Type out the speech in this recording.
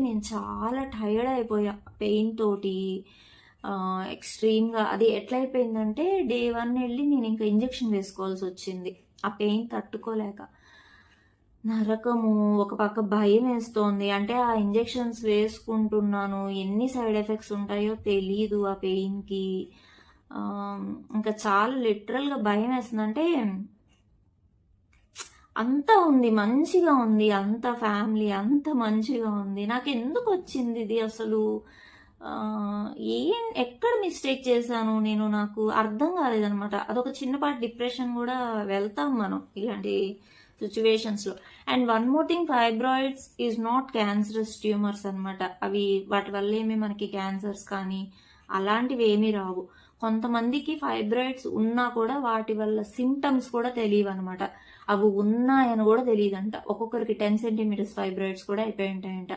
నేను చాలా టైర్డ్ అయిపోయా పెయిన్ తోటి. ఎక్స్ట్రీమ్గా అది ఎట్లా అయిపోయిందంటే డే 1 వెళ్ళి నేను ఇంకా ఇంజెక్షన్ వేసుకోవాల్సి వచ్చింది ఆ పెయిన్ తట్టుకోలేక. నరకము. ఒక పక్క భయం వేస్తోంది. అంటే ఆ ఇంజెక్షన్స్ వేసుకుంటున్నాను, ఎన్ని సైడ్ ఎఫెక్ట్స్ ఉంటాయో తెలీదు ఆ పెయిన్కి. ఇంకా చాలా లిటరల్గా భయం వేస్తుంది. అంటే అంతా ఉంది, మంచిగా ఉంది, అంత ఫ్యామిలీ అంత మంచిగా ఉంది. నాకు ఎందుకు వచ్చింది ఇది అసలు? ఎక్కడ మిస్టేక్ చేశాను నేను? నాకు అర్థం కాలేదనమాట. అదొక చిన్నపాటి డిప్రెషన్ కూడా వెళ్తాం మనం ఇలాంటి సిచ్యువేషన్స్లో. And one more thing, fibroids is not cancerous tumours అనమాట. అవి వాటి వల్ల ఏమీ మనకి క్యాన్సర్స్ కానీ అలాంటివి ఏమీ రావు. కొంతమందికి ఫైబ్రాయిడ్స్ ఉన్నా కూడా వాటి వల్ల సిమ్టమ్స్ కూడా తెలియవు అనమాట. అవి ఉన్నాయని కూడా తెలియదంట. ఒక్కొక్కరికి 10 సెంటీమీటర్స్ ఫైబ్రాయిడ్స్ కూడా అయిపోయి ఉంటాయంట.